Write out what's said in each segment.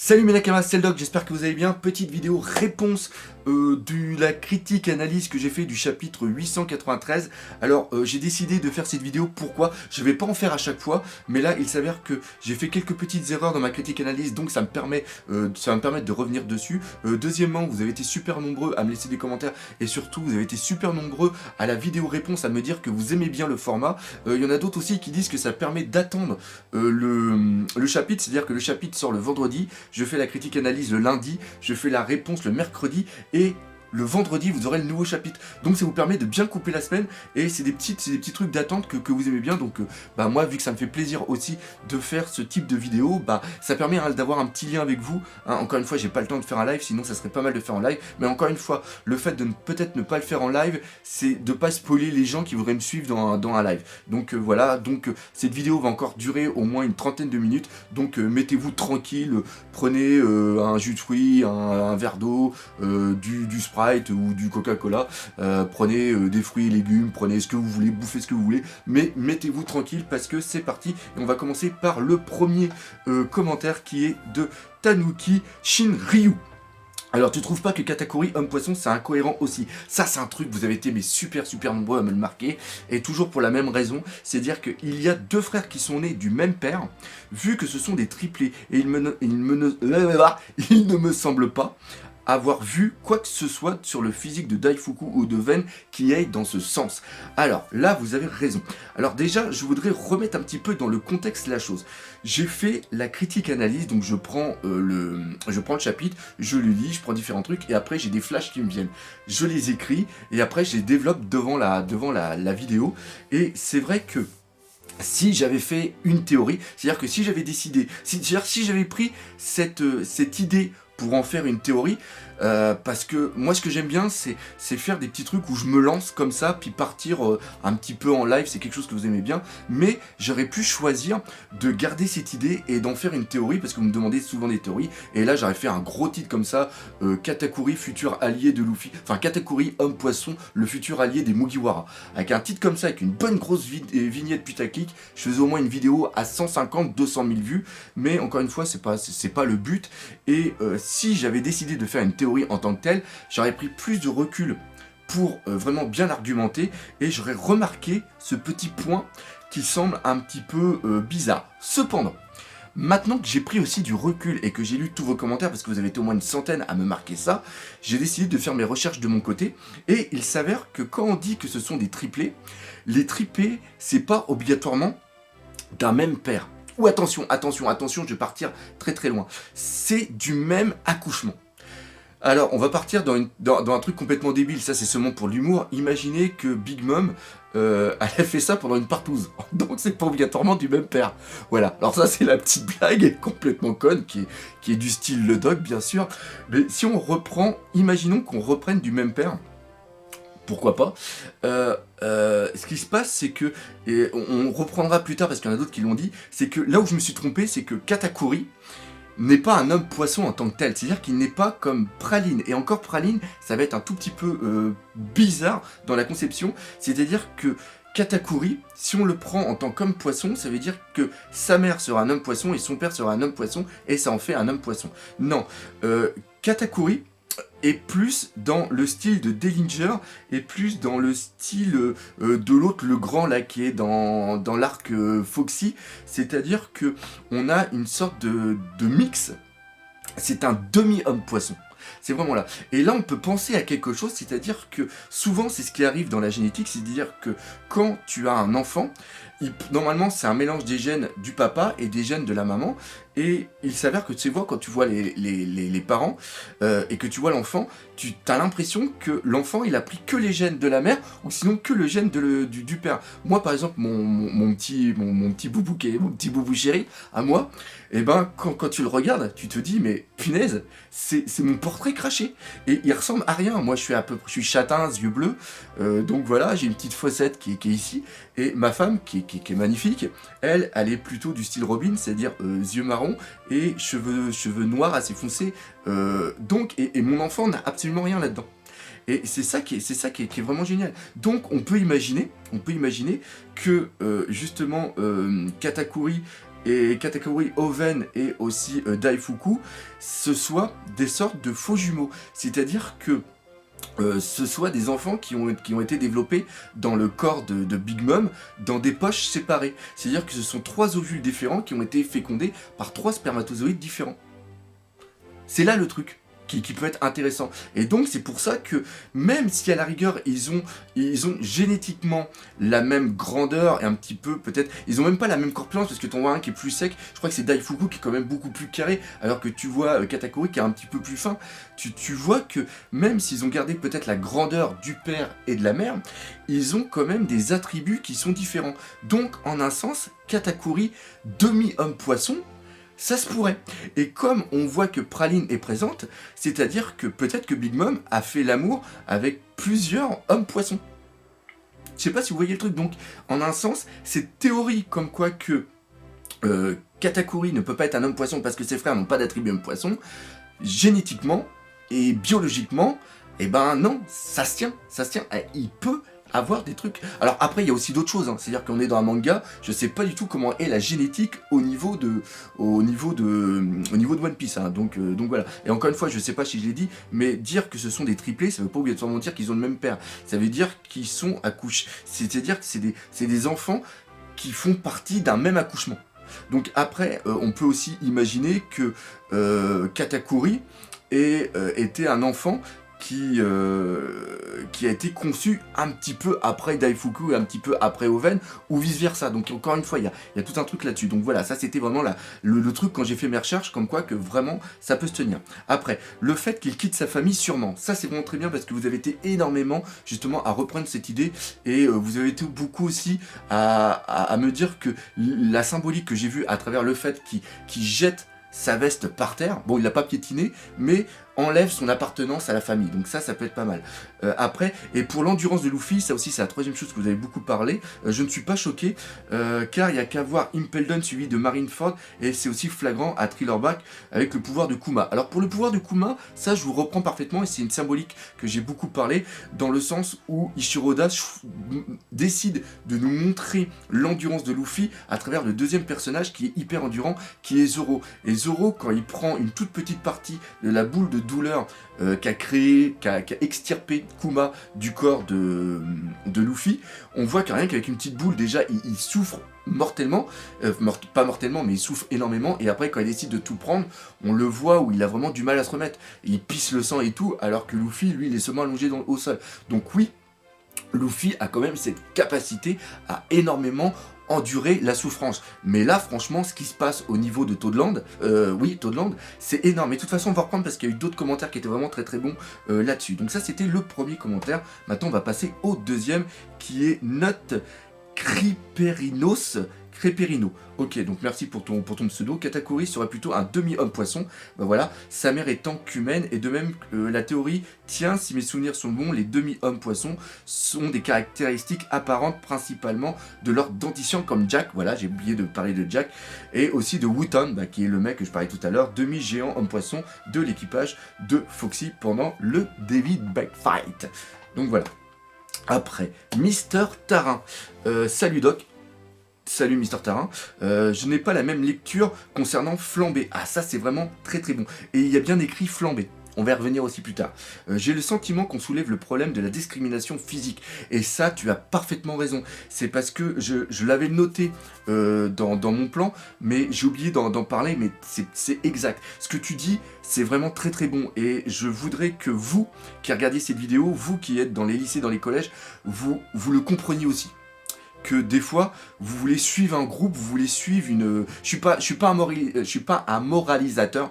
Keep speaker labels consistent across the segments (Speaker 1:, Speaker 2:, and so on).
Speaker 1: Salut mes nakamas, c'est le doc, j'espère que vous allez bien. Petite vidéo réponse de la critique analyse que j'ai fait du chapitre 893. Alors j'ai décidé de faire cette vidéo, pourquoi? Je vais pas en faire à chaque fois, mais là il s'avère que j'ai fait quelques petites erreurs dans ma critique analyse, donc ça va me permettre de revenir dessus. Deuxièmement, vous avez été super nombreux à me laisser des commentaires, et surtout vous avez été super nombreux à la vidéo réponse à me dire que vous aimez bien le format. Il y en a d'autres aussi qui disent que ça permet d'attendre le chapitre, c'est-à-dire que le chapitre sort le vendredi, je fais la critique analyse le lundi, je fais la réponse le mercredi, et le vendredi, vous aurez le nouveau chapitre. Donc ça vous permet de bien couper la semaine, et c'est des petits trucs d'attente que vous aimez bien. Donc moi, vu que ça me fait plaisir aussi de faire ce type de vidéo, ça permet d'avoir un petit lien avec vous. Encore une fois, j'ai pas le temps de faire un live, sinon ça serait pas mal de faire en live. Mais encore une fois, le fait de peut-être ne pas le faire en live, c'est de pas spoiler les gens qui voudraient me suivre dans un live. Donc voilà, cette vidéo va encore durer au moins une trentaine de minutes. Donc mettez-vous tranquille, prenez un jus de fruits, un verre d'eau, du Sprite ou du Coca-Cola, prenez des fruits et légumes, prenez ce que vous voulez, bouffez ce que vous voulez, mais mettez-vous tranquille parce que c'est parti. Et on va commencer par le premier commentaire qui est de Tanuki Shinryu. Alors tu trouves pas que Katakuri homme-poisson c'est incohérent aussi? Ça c'est un truc, vous avez été mais super nombreux à me le marquer, et toujours pour la même raison, c'est dire qu'il y a deux frères qui sont nés du même père, vu que ce sont des triplés, et il ne me semble pas avoir vu quoi que ce soit sur le physique de Daifuku ou de Ven qui aille dans ce sens. Alors là, vous avez raison. Alors déjà, je voudrais remettre un petit peu dans le contexte la chose. J'ai fait la critique analyse, donc je prends le chapitre, je le lis, je prends différents trucs, et après j'ai des flashs qui me viennent. Je les écris, et après je les développe devant la vidéo, et c'est vrai que si j'avais fait une théorie, c'est-à-dire que si j'avais décidé, si j'avais pris cette idée pour en faire une théorie, parce que moi ce que j'aime bien c'est faire des petits trucs où je me lance comme ça, puis partir un petit peu en live, c'est quelque chose que vous aimez bien, mais j'aurais pu choisir de garder cette idée et d'en faire une théorie, parce que vous me demandez souvent des théories, et là j'aurais fait un gros titre comme ça, Katakuri futur allié de Luffy, enfin Katakuri homme poisson, le futur allié des Mugiwara, avec un titre comme ça, avec une bonne grosse vignette putaclic, je faisais au moins une vidéo à 150-200 000 vues, mais encore une fois c'est pas le but, et si j'avais décidé de faire une théorie en tant que telle, j'aurais pris plus de recul pour vraiment bien argumenter, et j'aurais remarqué ce petit point qui semble un petit peu bizarre. Cependant, maintenant que j'ai pris aussi du recul et que j'ai lu tous vos commentaires, parce que vous avez été au moins une centaine à me marquer ça, j'ai décidé de faire mes recherches de mon côté, et il s'avère que quand on dit que ce sont des triplés, les triplés, c'est pas obligatoirement d'un même père. Ou attention, je vais partir très loin. C'est du même accouchement. Alors, on va partir dans un truc complètement débile, ça c'est seulement pour l'humour. Imaginez que Big Mom, elle a fait ça pendant une partouze, donc c'est pas obligatoirement du même père. Voilà, alors ça c'est la petite blague complètement conne, qui est du style le doc bien sûr. Mais si on reprend, imaginons qu'on reprenne du même père, pourquoi pas. Ce qui se passe, c'est que, et on reprendra plus tard parce qu'il y en a d'autres qui l'ont dit, c'est que là où je me suis trompé, c'est que Katakuri n'est pas un homme poisson en tant que tel, c'est-à-dire qu'il n'est pas comme Praline, et encore Praline, ça va être un tout petit peu bizarre dans la conception, c'est-à-dire que Katakuri, si on le prend en tant qu'homme poisson, ça veut dire que sa mère sera un homme poisson et son père sera un homme poisson, et ça en fait un homme poisson. Non, Katakuri est plus dans le style de Dellinger, et plus dans le style de l'autre, le grand là, qui est dans l'arc Foxy, c'est-à-dire que on a une sorte de mix, c'est un demi-homme poisson. C'est vraiment là. Et là, on peut penser à quelque chose, c'est-à-dire que souvent, c'est ce qui arrive dans la génétique, c'est-à-dire que quand tu as un enfant, normalement, c'est un mélange des gènes du papa et des gènes de la maman, et il s'avère que tu vois, quand tu vois les parents, et que tu vois l'enfant, tu as l'impression que l'enfant, il a pris que les gènes de la mère, ou sinon que le gène du père. Moi, par exemple, mon petit boubouquet, mon petit boubou chéri, à moi, et ben, quand tu le regardes, tu te dis, mais punaise, c'est mon portrait craché, et il ressemble à rien. Moi, je suis châtain, yeux bleus, donc voilà, j'ai une petite fossette qui est ici, et ma femme, qui est magnifique, elle est plutôt du style Robin, c'est-à-dire yeux marrons et cheveux noirs assez foncés, et mon enfant n'a absolument rien là-dedans. Et c'est ça qui est vraiment génial. Donc on peut imaginer que justement Katakuri et Katakuri Oven et aussi Daifuku, ce soient des sortes de faux jumeaux. C'est-à-dire que ce soit des enfants qui ont été développés dans le corps de Big Mom, dans des poches séparées. C'est-à-dire que ce sont 3 ovules différents qui ont été fécondés par 3 spermatozoïdes différents. C'est là le truc qui peut être intéressant. Et donc c'est pour ça que même si à la rigueur ils ont génétiquement la même grandeur et un petit peu peut-être, ils ont même pas la même corpulence parce que t'en vois un qui est plus sec, je crois que c'est Daifuku qui est quand même beaucoup plus carré, alors que tu vois Katakuri qui est un petit peu plus fin. Tu vois que même s'ils ont gardé peut-être la grandeur du père et de la mère, ils ont quand même des attributs qui sont différents. Donc en un sens, Katakuri demi-homme poisson, ça se pourrait. Et comme on voit que Praline est présente, c'est-à-dire que peut-être que Big Mom a fait l'amour avec plusieurs hommes poissons. Je sais pas si vous voyez le truc. Donc, en un sens, cette théorie comme quoi que Katakuri ne peut pas être un homme poisson parce que ses frères n'ont pas d'attribut homme poisson, génétiquement et biologiquement, eh ben non, ça se tient. Il peut avoir des trucs. Alors après, il y a aussi d'autres choses, hein. C'est-à-dire qu'on est dans un manga, je sais pas du tout comment est la génétique au niveau de One Piece, hein. Donc voilà. Et encore une fois, je sais pas si je l'ai dit, mais dire que ce sont des triplés, ça veut pas obligatoirement dire qu'ils ont le même père. Ça veut dire qu'ils sont accouchés. C'est-à-dire que c'est des enfants qui font partie d'un même accouchement. Donc après, on peut aussi imaginer que Katakuri était un enfant qui a été conçu un petit peu après Daifuku et un petit peu après Oven, ou vice versa. Donc encore une fois, il y a tout un truc là-dessus. Donc voilà, ça c'était vraiment le truc quand j'ai fait mes recherches, comme quoi que vraiment ça peut se tenir. Après, le fait qu'il quitte sa famille sûrement, ça c'est vraiment très bien parce que vous avez été énormément justement à reprendre cette idée et vous avez été beaucoup aussi à me dire que la symbolique que j'ai vue à travers le fait qu'il jette sa veste par terre, bon il l'a pas piétiné, mais enlève son appartenance à la famille, donc ça peut être pas mal. Après, et pour l'endurance de Luffy, ça aussi c'est la troisième chose que vous avez beaucoup parlé, je ne suis pas choqué, car il n'y a qu'à voir Impel Down suivi de Marineford, et c'est aussi flagrant à Thriller Bark avec le pouvoir de Kuma. Alors pour le pouvoir de Kuma, ça je vous reprends parfaitement, et c'est une symbolique que j'ai beaucoup parlé, dans le sens où Ishiroda décide de nous montrer l'endurance de Luffy à travers le deuxième personnage qui est hyper endurant, qui est Zoro. Et Zoro, quand il prend une toute petite partie de la boule de douleur qu'a extirpé Kuma du corps de Luffy, on voit qu'à rien qu'avec une petite boule, déjà, il souffre mortellement, pas mortellement, mais il souffre énormément, et après, quand il décide de tout prendre, on le voit où il a vraiment du mal à se remettre. Il pisse le sang et tout, alors que Luffy, lui, il est seulement allongé au sol. Donc oui, Luffy a quand même cette capacité à énormément endurer la souffrance. Mais là, franchement, ce qui se passe au niveau de Toadland, oui, Toadland, c'est énorme. Et de toute façon, on va reprendre parce qu'il y a eu d'autres commentaires qui étaient vraiment très très bons là-dessus. Donc ça, c'était le premier commentaire. Maintenant, on va passer au deuxième, qui est Note Créperino. Ok, donc merci pour ton pseudo. Katakuri serait plutôt un demi-homme poisson. Ben voilà, sa mère étant qu'humaine, et de même la théorie tient, si mes souvenirs sont bons, les demi-hommes poissons sont des caractéristiques apparentes principalement de leur dentition comme Jack, voilà, j'ai oublié de parler de Jack, et aussi de Wooton, qui est le mec que je parlais tout à l'heure, demi-géant homme poisson de l'équipage de Foxy pendant le David Back Fight. Donc voilà. Après, Mister Tarin. Salut Doc. Salut Mister Tarin, je n'ai pas la même lecture concernant Flambé. Ah ça c'est vraiment très très bon. Et il y a bien écrit Flambé. On va y revenir aussi plus tard. J'ai le sentiment qu'on soulève le problème de la discrimination physique. Et ça, tu as parfaitement raison. C'est parce que je l'avais noté dans mon plan, mais j'ai oublié d'en parler, mais c'est exact. Ce que tu dis, c'est vraiment très très bon. Et je voudrais que vous, qui regardez cette vidéo, vous qui êtes dans les lycées, dans les collèges, vous le compreniez aussi. Que des fois, vous voulez suivre un groupe, vous voulez suivre une... Je suis pas un moralisateur.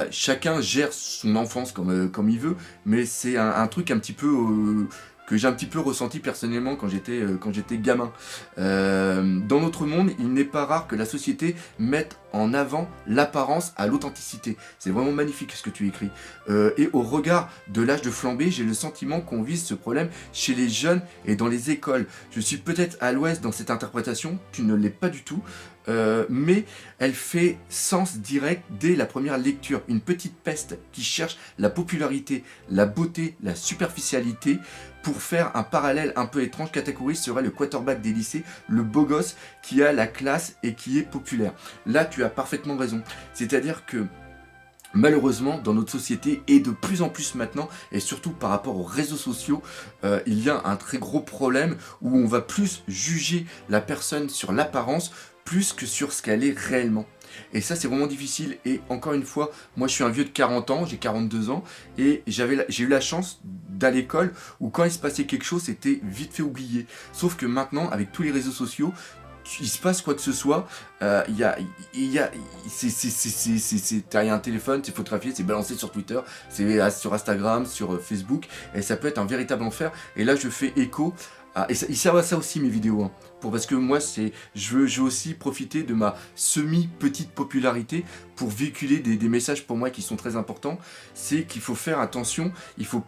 Speaker 1: Chacun gère son enfance comme il veut, mais c'est un truc un petit peu que j'ai un petit peu ressenti personnellement quand j'étais gamin. Dans notre monde, il n'est pas rare que la société mette en avant l'apparence à l'authenticité. C'est vraiment magnifique ce que tu écris. Et au regard de l'âge de Flambé, j'ai le sentiment qu'on vise ce problème chez les jeunes et dans les écoles. Je suis peut-être à l'ouest dans cette interprétation, tu ne l'es pas du tout, mais elle fait sens direct dès la première lecture. Une petite peste qui cherche la popularité, la beauté, la superficialité Pour faire un parallèle un peu étrange, Katakuri serait le quarterback des lycées, le beau gosse qui a la classe et qui est populaire. Là, tu as parfaitement raison. C'est-à-dire que malheureusement, dans notre société, et de plus en plus maintenant, et surtout par rapport aux réseaux sociaux, il y a un très gros problème où on va plus juger la personne sur l'apparence plus que sur ce qu'elle est réellement. Et ça, c'est vraiment difficile. Et encore une fois, moi, je suis un vieux de 40 ans, j'ai 42 ans, et j'ai eu la chance d'aller à l'école où quand il se passait quelque chose, c'était vite fait oublié. Sauf que maintenant, avec tous les réseaux sociaux, il se passe quoi que ce soit, t'as un téléphone, c'est photographié, c'est balancé sur Twitter, c'est sur Instagram, sur Facebook, et ça peut être un véritable enfer. Et là, je fais écho et ça, ils servent à ça aussi mes vidéos, hein, parce que moi, je veux aussi profiter de ma semi-petite popularité pour véhiculer des messages pour moi qui sont très importants. C'est qu'il faut faire attention, il faut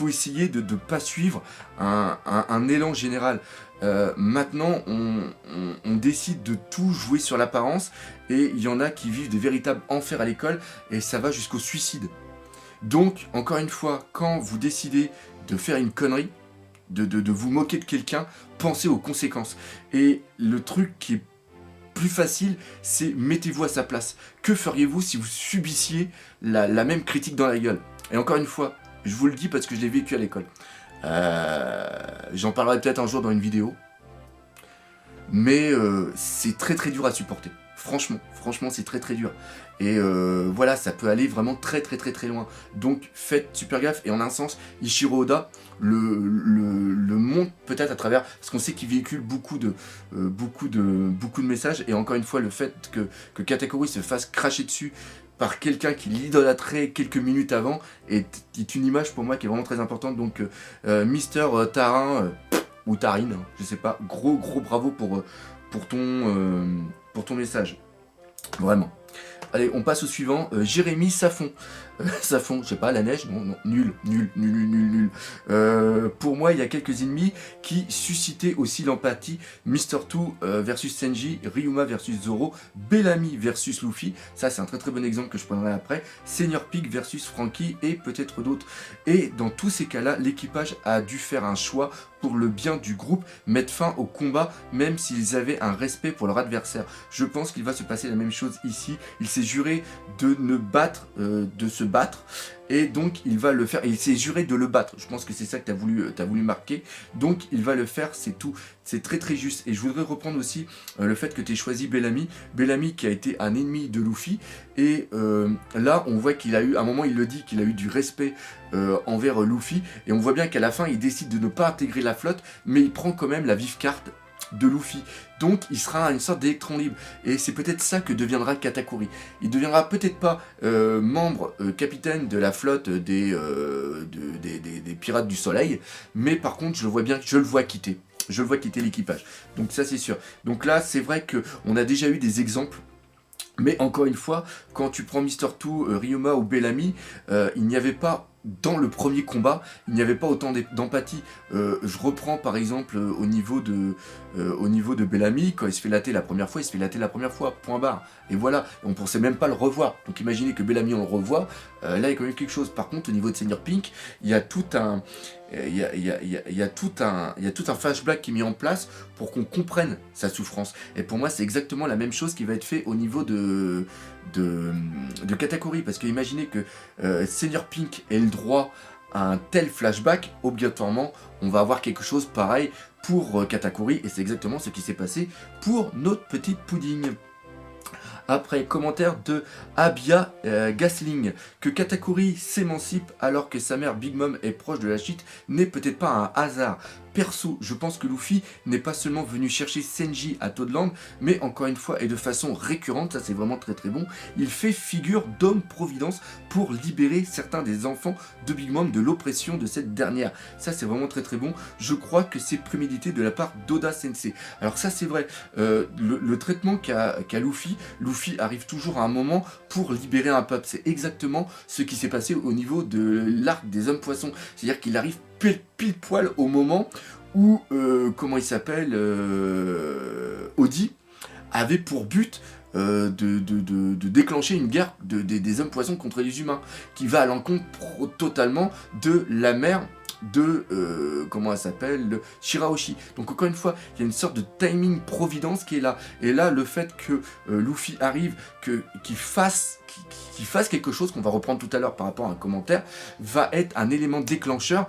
Speaker 1: essayer de ne pas suivre un élan général. Maintenant, on décide de tout jouer sur l'apparence, et il y en a qui vivent des véritables enfers à l'école, et ça va jusqu'au suicide. Donc, encore une fois, quand vous décidez de faire une connerie, de vous moquer de quelqu'un, pensez aux conséquences. Et le truc qui est plus facile, c'est mettez-vous à sa place. Que feriez-vous si vous subissiez la même critique dans la gueule? Et encore une fois, je vous le dis parce que je l'ai vécu à l'école. J'en parlerai peut-être un jour dans une vidéo. Mais c'est très très dur à supporter. Franchement, c'est très très dur. Et voilà, ça peut aller vraiment très très très très loin. Donc faites super gaffe. Et en un sens, Ichiro Oda le montre peut-être à travers, parce qu'on sait qu'il véhicule beaucoup de messages. Et encore une fois, le fait que Katakuri se fasse cracher dessus par quelqu'un qui l'idolâtrait quelques minutes avant est une image pour moi qui est vraiment très importante. Donc Mister Tarin, ou Tarine, je sais pas, gros bravo pour ton message. Vraiment. Allez, on passe au suivant. Jérémy Safon. Safon, je sais pas, la neige, non, nul. Pour moi, il y a quelques ennemis qui suscitaient aussi l'empathie. Mr. Two versus Senji, Ryuma versus Zoro, Bellamy versus Luffy. Ça, c'est un très très bon exemple que je prendrai après. Senior Pig versus Franky et peut-être d'autres. Et dans tous ces cas-là, l'équipage a dû faire un choix pour le bien du groupe, mettre fin au combat, même s'ils avaient un respect pour leur adversaire. Je pense qu'il va se passer la même chose ici. Il s'est juré de se battre, et donc il va le faire, et il s'est juré de le battre. Je pense que c'est ça que t'as voulu marquer, donc il va le faire, c'est tout. C'est très très juste. Et je voudrais reprendre aussi le fait que tu aies choisi Bellamy qui a été un ennemi de Luffy, et là on voit qu'il a eu, à un moment il le dit, qu'il a eu du respect envers Luffy, et on voit bien qu'à la fin il décide de ne pas intégrer la flotte, mais il prend quand même la vive carte de Luffy. Donc il sera une sorte d'électron libre, et c'est peut-être ça que deviendra Katakuri. Il deviendra peut-être pas membre capitaine de la flotte des pirates du soleil, mais par contre je le vois quitter l'équipage. Donc ça c'est sûr. Donc là c'est vrai que on a déjà eu des exemples. Mais encore une fois, quand tu prends Mr. Two, Ryuma ou Bellamy, il n'y avait pas, dans le premier combat, il n'y avait pas autant d'empathie. Je reprends par exemple au niveau de Bellamy, quand il se fait latter la première fois, point barre. Et voilà, on ne pensait même pas le revoir. Donc imaginez que Bellamy on le revoit, là il y a quand même quelque chose. Par contre au niveau de Senior Pink, il y a tout un... Il y a tout un flashback qui est mis en place pour qu'on comprenne sa souffrance. Et pour moi, c'est exactement la même chose qui va être fait au niveau de Katakuri. Parce que imaginez que Senior Pink ait le droit à un tel flashback, obligatoirement, on va avoir quelque chose pareil pour Katakuri. Et c'est exactement ce qui s'est passé pour notre petite pudding. Après, commentaire de Abia Gasling, que Katakuri s'émancipe alors que sa mère Big Mom est proche de la chute n'est peut-être pas un hasard. Perso, je pense que Luffy n'est pas seulement venu chercher Senji à Toadland, mais encore une fois et de façon récurrente, ça c'est vraiment très très bon, il fait figure d'homme-providence pour libérer certains des enfants de Big Mom de l'oppression de cette dernière. Ça c'est vraiment très très bon, je crois que c'est prémédité de la part d'Oda Sensei. Alors ça c'est vrai, le traitement qu'a Luffy arrive toujours à un moment pour libérer un peuple. C'est exactement ce qui s'est passé au niveau de l'arc des hommes poissons. C'est-à-dire qu'il arrive pile poil au moment où, comment il s'appelle, Odi avait pour but de déclencher une guerre des hommes poissons contre les humains, qui va à l'encontre totalement de la mère de, comment elle s'appelle, de Shirahoshi. Donc encore une fois, il y a une sorte de timing providence qui est là. Et là, le fait que Luffy arrive, qu'il fasse quelque chose, qu'on va reprendre tout à l'heure par rapport à un commentaire, va être un élément déclencheur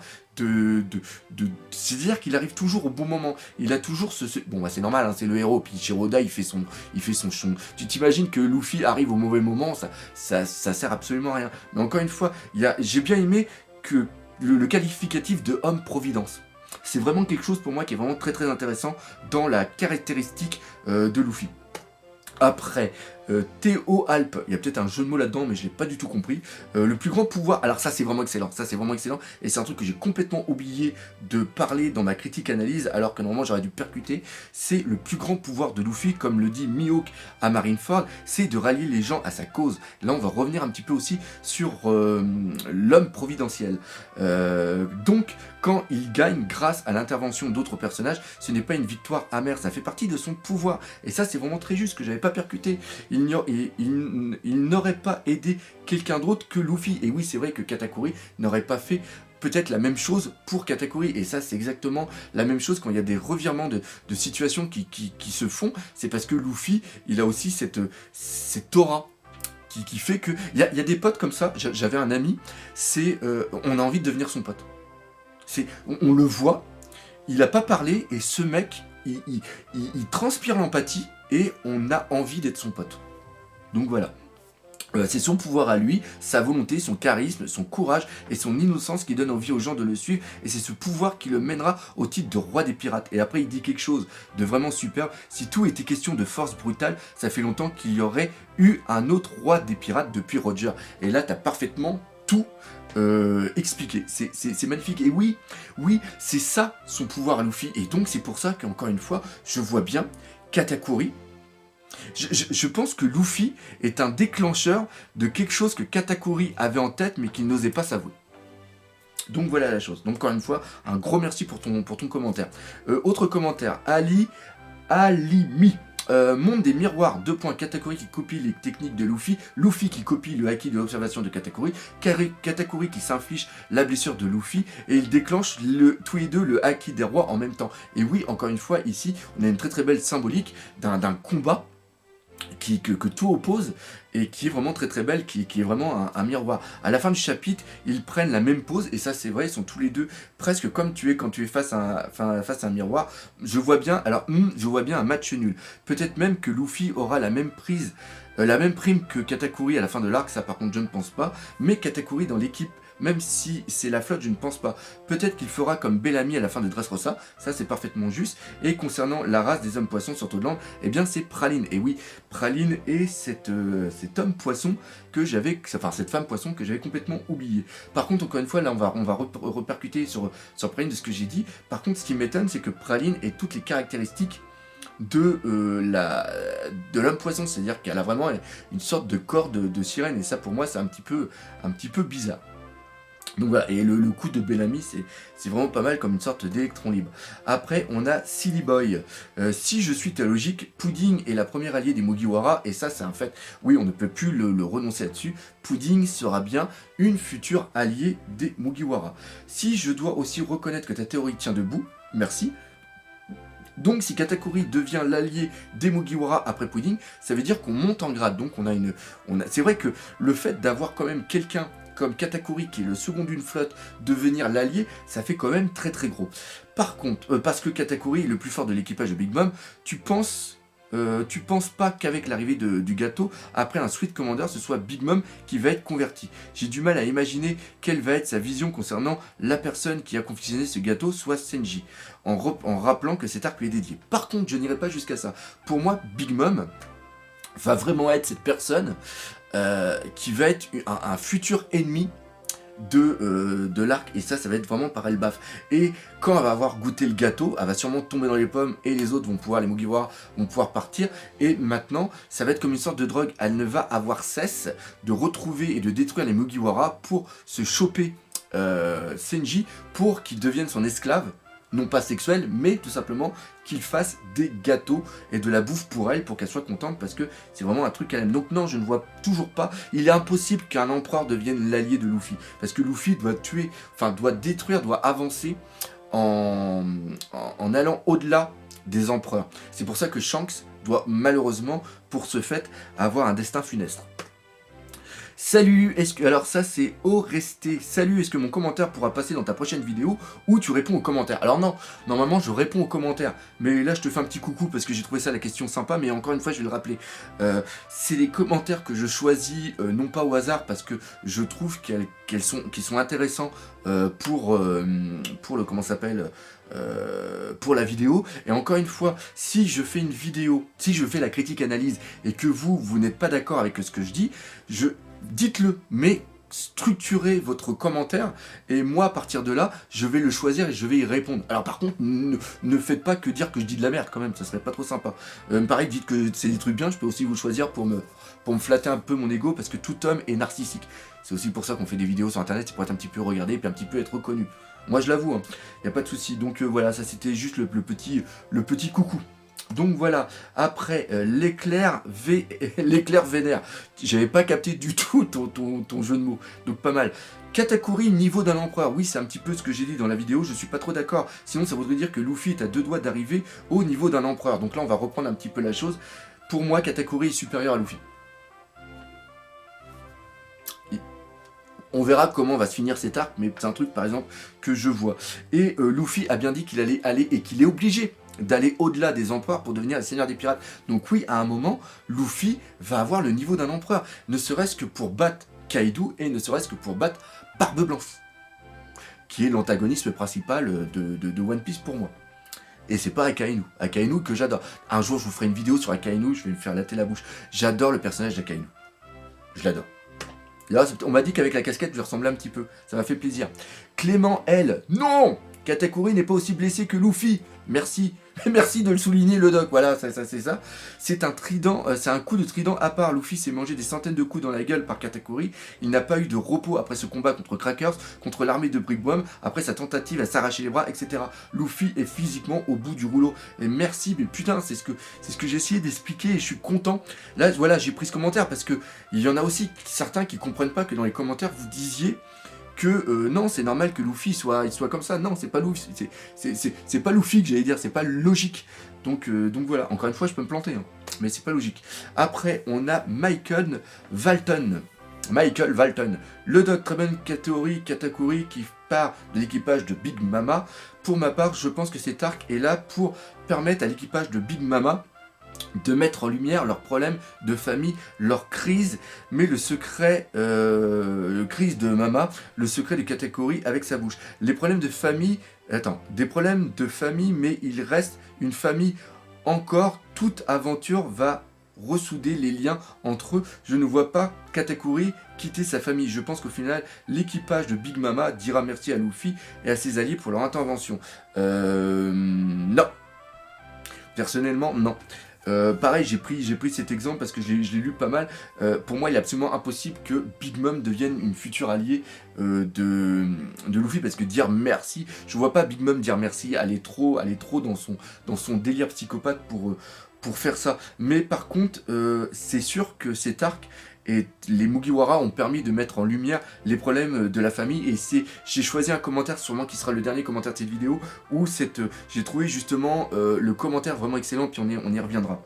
Speaker 1: c'est-à-dire qu'il arrive toujours au bon moment. Il a toujours bon, bah c'est normal, hein, c'est le héros. Puis Shiroda, il fait son Tu t'imagines que Luffy arrive au mauvais moment, ça sert absolument à rien. Mais encore une fois, j'ai bien aimé que le qualificatif de homme providence. C'est vraiment quelque chose pour moi qui est vraiment très très intéressant dans la caractéristique de Luffy. Après, Théo Alp, il y a peut-être un jeu de mots là-dedans, mais je l'ai pas du tout compris. Le plus grand pouvoir, alors ça c'est vraiment excellent, et c'est un truc que j'ai complètement oublié de parler dans ma critique-analyse, alors que normalement j'aurais dû percuter, c'est le plus grand pouvoir de Luffy, comme le dit Mihawk à Marineford, c'est de rallier les gens à sa cause. Là on va revenir un petit peu aussi sur l'homme providentiel. Donc, quand il gagne grâce à l'intervention d'autres personnages, ce n'est pas une victoire amère, ça fait partie de son pouvoir. Et ça c'est vraiment très juste, que j'avais pas percuté. Il n'aurait pas aidé quelqu'un d'autre que Luffy. Et oui, c'est vrai que Katakuri n'aurait pas fait peut-être la même chose pour Katakuri. Et ça, c'est exactement la même chose quand il y a des revirements de situations qui se font. C'est parce que Luffy, il a aussi cette aura qui fait que... Il y a des potes comme ça. J'avais un ami, on a envie de devenir son pote. On le voit, il n'a pas parlé, et ce mec, il transpire l'empathie, et on a envie d'être son pote. Donc voilà. C'est son pouvoir à lui, sa volonté, son charisme, son courage et son innocence qui donne envie aux gens de le suivre, et c'est ce pouvoir qui le mènera au titre de roi des pirates. Et après il dit quelque chose de vraiment superbe: si tout était question de force brutale, ça fait longtemps qu'il y aurait eu un autre roi des pirates depuis Roger. Et là t'as parfaitement tout expliqué, c'est magnifique. Et oui, c'est ça son pouvoir à Luffy, et donc c'est pour ça qu'encore une fois, je vois bien Katakuri. Je pense que Luffy est un déclencheur de quelque chose que Katakuri avait en tête mais qu'il n'osait pas s'avouer. Donc voilà la chose. Donc encore une fois, un gros merci pour ton commentaire. Autre commentaire, Alimi. Monde des miroirs, Katakuri qui copie les techniques de Luffy, Luffy qui copie le haki de l'observation de Katakuri, Katakuri qui s'inflige la blessure de Luffy, et il déclenche tous les deux le haki des rois en même temps. Et oui, encore une fois, ici, on a une très très belle symbolique d'un combat que tout oppose, et qui est vraiment très très belle, qui est vraiment un miroir. À la fin du chapitre, ils prennent la même pose, et ça c'est vrai, ils sont tous les deux presque comme quand tu es face à un miroir. Je vois bien un match nul. Peut-être même que Luffy aura la même prime que Katakuri à la fin de l'arc, ça par contre je ne pense pas, mais Katakuri dans l'équipe, même si c'est la flotte, je ne pense pas. Peut-être qu'il fera comme Bellamy à la fin de Dressrosa, ça c'est parfaitement juste. Et concernant la race des hommes poissons sur Toadland, eh bien c'est Praline. Et oui, Praline est cet homme poisson cette femme poisson que j'avais complètement oublié. Par contre, encore une fois, là on va repercuter sur Praline de ce que j'ai dit. Par contre, ce qui m'étonne, c'est que Praline ait toutes les caractéristiques de l'homme poisson, c'est-à-dire qu'elle a vraiment une sorte de corps de sirène, et ça pour moi c'est un petit peu bizarre. Donc voilà, et le coup de Bellamy, c'est vraiment pas mal comme une sorte d'électron libre. Après, on a Silly Boy. Si je suis ta logique, Pudding est la première alliée des Mugiwara, et ça c'est un fait. Oui, on ne peut plus le renoncer là-dessus. Pudding sera bien une future alliée des Mugiwara. Si je dois aussi reconnaître que ta théorie tient debout, merci. Donc si Katakuri devient l'allié des Mugiwara après Pudding, ça veut dire qu'on monte en grade. Donc c'est vrai que le fait d'avoir quand même quelqu'un comme Katakuri, qui est le second d'une flotte, devenir l'allié, ça fait quand même très très gros. Par contre, parce que Katakuri est le plus fort de l'équipage de Big Mom, tu penses pas qu'avec l'arrivée du gâteau, après un Sweet Commander, ce soit Big Mom qui va être converti. J'ai du mal à imaginer quelle va être sa vision concernant la personne qui a confectionné ce gâteau, soit Senji, en rappelant que cet arc lui est dédié. Par contre, je n'irai pas jusqu'à ça. Pour moi, Big Mom va vraiment être cette personne qui va être un futur ennemi de l'arc, et ça va être vraiment par Elbaf. Et quand elle va avoir goûté le gâteau, elle va sûrement tomber dans les pommes, et les autres les Mugiwara vont pouvoir partir, et maintenant ça va être comme une sorte de drogue. Elle ne va avoir cesse de retrouver et de détruire les Mugiwara pour se choper Senji, pour qu'il devienne son esclave, non pas sexuelle, mais tout simplement qu'il fasse des gâteaux et de la bouffe pour elle, pour qu'elle soit contente, parce que c'est vraiment un truc qu'elle aime. Donc non, je ne vois toujours pas, il est impossible qu'un empereur devienne l'allié de Luffy, parce que Luffy doit tuer, enfin doit détruire, doit avancer en allant au-delà des empereurs. C'est pour ça que Shanks doit malheureusement, pour ce fait, avoir un destin funeste. Salut, est-ce que... Alors ça c'est Oresté. Salut, est-ce que mon commentaire pourra passer dans ta prochaine vidéo ou tu réponds aux commentaires? Alors non, normalement je réponds aux commentaires. Mais là je te fais un petit coucou parce que j'ai trouvé ça la question sympa. Mais encore une fois je vais le rappeler. C'est les commentaires que je choisis non pas au hasard parce que je trouve qu'ils sont intéressants pour le... Comment ça s'appelle pour la vidéo. Et encore une fois, si je fais une vidéo, si je fais la critique analyse et que vous n'êtes pas d'accord avec ce que je dis, dites-le, mais structurez votre commentaire et moi à partir de là je vais le choisir et je vais y répondre. Alors par contre ne faites pas que dire que je dis de la merde quand même, ça serait pas trop sympa. Pareil, dites que c'est des trucs bien, je peux aussi vous choisir pour me flatter un peu mon ego parce que tout homme est narcissique. C'est aussi pour ça qu'on fait des vidéos sur internet, c'est pour être un petit peu regardé et puis un petit peu être reconnu. Moi je l'avoue, hein, y a pas de souci. Donc voilà, ça c'était juste le petit coucou. Donc voilà, après l'éclair vénère. J'avais pas capté du tout ton jeu de mots, donc pas mal. Katakuri, niveau d'un empereur. Oui, c'est un petit peu ce que j'ai dit dans la vidéo, je suis pas trop d'accord. Sinon ça voudrait dire que Luffy est à 2 doigts d'arriver au niveau d'un empereur. Donc là on va reprendre un petit peu la chose. Pour moi, Katakuri est supérieur à Luffy. On verra comment va se finir cet arc, mais c'est un truc par exemple que je vois. Et Luffy a bien dit qu'il allait aller et qu'il est obligé d'aller au-delà des empereurs pour devenir le seigneur des pirates. Donc oui, à un moment, Luffy va avoir le niveau d'un empereur, ne serait-ce que pour battre Kaido et ne serait-ce que pour battre Barbe Blanche, qui est l'antagoniste principal de One Piece pour moi. Et c'est pas Akainu. Akainu que j'adore. Un jour, je vous ferai une vidéo sur Akainu, je vais me faire latter la bouche. J'adore le personnage d'Akainu. Je l'adore. Là, on m'a dit qu'avec la casquette, je ressemblais un petit peu. Ça m'a fait plaisir. Clément, elle, non! Katakuri n'est pas aussi blessé que Luffy. Merci. Merci de le souligner, le doc. Voilà, c'est ça. C'est un trident, c'est un coup de trident à part. Luffy s'est mangé des centaines de coups dans la gueule par Katakuri. Il n'a pas eu de repos après ce combat contre Crackers, contre l'armée de Brickworm, après sa tentative à s'arracher les bras, etc. Luffy est physiquement au bout du rouleau. Et merci, mais putain, c'est ce que j'ai essayé d'expliquer et je suis content. Là, voilà, j'ai pris ce commentaire parce que il y en a aussi certains qui comprennent pas que dans les commentaires, vous disiez que non, c'est normal que Luffy soit comme ça. Non, c'est pas Luffy, c'est pas Luffy que j'allais dire, c'est pas logique. Donc voilà, encore une fois, je peux me planter, hein, mais c'est pas logique. Après, on a Michael Walton. Le doc, très bonne catégorie, Katakuri qui part de l'équipage de Big Mama. Pour ma part, je pense que cet arc est là pour permettre à l'équipage de Big Mama de mettre en lumière leurs problèmes de famille, leurs crises, mais le secret, le crise de Mama, le secret de Katakuri avec sa bouche. Les problèmes de famille, des problèmes de famille, mais il reste une famille encore, toute aventure va ressouder les liens entre eux. Je ne vois pas Katakuri quitter sa famille. Je pense qu'au final, l'équipage de Big Mama dira merci à Luffy et à ses alliés pour leur intervention. Non. Personnellement, non. Pareil, j'ai pris cet exemple parce que je l'ai lu pas mal. Pour moi, il est absolument impossible que Big Mom devienne une future alliée de Luffy, parce que dire merci, je vois pas Big Mom dire merci, elle est trop dans son délire psychopathe pour faire ça. Mais par contre, c'est sûr que cet arc et les Mugiwara ont permis de mettre en lumière les problèmes de la famille, et j'ai choisi un commentaire, sûrement qui sera le dernier commentaire de cette vidéo, où j'ai trouvé justement le commentaire vraiment excellent, puis on y reviendra.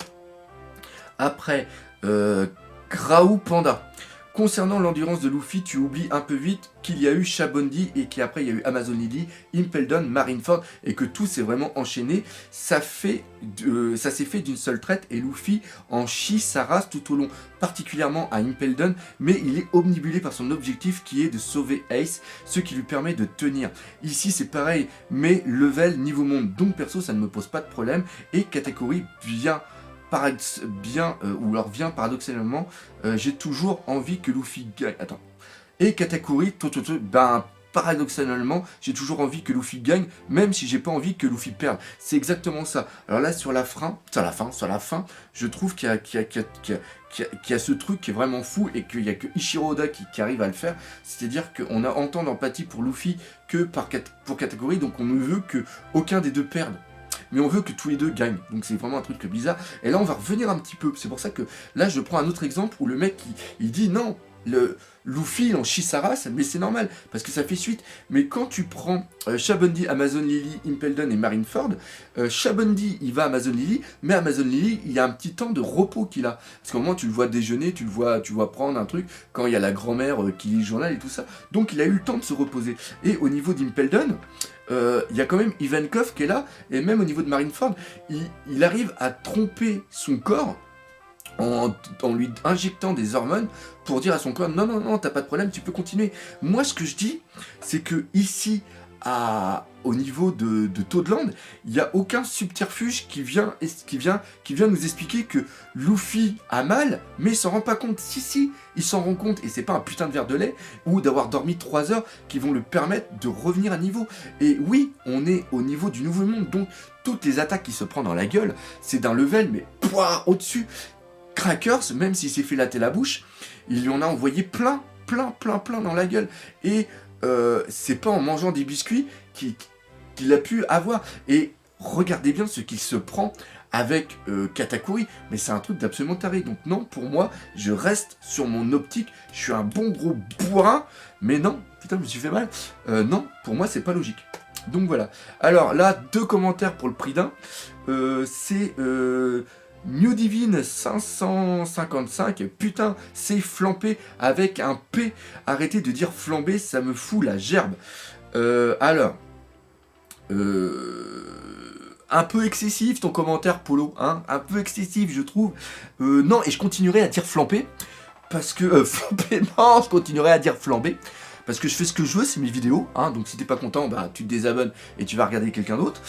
Speaker 1: Après, Graou Panda. Concernant l'endurance de Luffy, tu oublies un peu vite qu'il y a eu Shabondi et qu'après il y a eu Amazon Lily, Impel Down, Marineford, et que tout s'est vraiment enchaîné. Ça s'est fait d'une seule traite et Luffy en chie sa race tout au long, particulièrement à Impel Down, mais il est omnibulé par son objectif qui est de sauver Ace, ce qui lui permet de tenir. Ici c'est pareil, mais level niveau monde, donc perso ça ne me pose pas de problème, et Katakuri vient paradoxalement, j'ai toujours envie que Luffy gagne. Attends. Et Katakuri, ben paradoxalement, j'ai toujours envie que Luffy gagne, même si j'ai pas envie que Luffy perde. C'est exactement ça. Alors là, sur la fin, je trouve qu'il y a ce truc qui est vraiment fou et qu'il y a que Ichiro Oda qui arrive à le faire. C'est-à-dire qu'on a autant d'empathie pour Luffy que pour Katakuri, donc on ne veut que aucun des deux perde. Mais on veut que tous les deux gagnent. Donc c'est vraiment un truc bizarre. Et là, on va revenir un petit peu. C'est pour ça que là, je prends un autre exemple où le mec, il dit non, Luffy, il en chie sa race, mais c'est normal, parce que ça fait suite. Mais quand tu prends Shabondi, Amazon Lily, Impel Down et Marineford, Shabondi, il va à Amazon Lily, mais Amazon Lily, il y a un petit temps de repos qu'il a. Parce qu'au moment, tu le vois déjeuner, tu le vois prendre un truc, quand il y a la grand-mère qui lit le journal et tout ça. Donc il a eu le temps de se reposer. Et au niveau d'Impel Down, il y a quand même Ivankov qui est là, et même au niveau de Marineford, il arrive à tromper son corps en lui injectant des hormones pour dire à son corps non, t'as pas de problème, tu peux continuer. Moi, ce que je dis, c'est que ici, au niveau de Toadland, il n'y a aucun subterfuge qui vient nous expliquer que Luffy a mal, mais il s'en rend pas compte. Si, il s'en rend compte, et c'est pas un putain de verre de lait, ou d'avoir dormi 3 heures, qui vont le permettre de revenir à niveau. Et oui, on est au niveau du nouveau monde, donc toutes les attaques qui se prend dans la gueule, c'est d'un level, mais au-dessus. Crackers, même s'il s'est fait latter la bouche, il lui en a envoyé plein dans la gueule. Et c'est pas en mangeant des biscuits qu'il a pu avoir. Et regardez bien ce qu'il se prend avec Katakuri, mais c'est un truc d'absolument taré. Donc non, pour moi, je reste sur mon optique, je suis un bon gros bourrin, mais non, putain, je me suis fait mal. Non, pour moi, c'est pas logique. Donc voilà. Alors là, 2 commentaires pour le prix d'un. C'est... New Divine 555, putain, c'est flambé avec un P. Arrêtez de dire flambé, ça me fout la gerbe. Alors, un peu excessif ton commentaire, Polo, hein, un peu excessif, je trouve. Non, et je continuerai à dire flambé, parce que flambé, non, je continuerai à dire flambé. Parce que je fais ce que je veux, c'est mes vidéos, hein, donc si t'es pas content, bah, tu te désabonnes et tu vas regarder quelqu'un d'autre.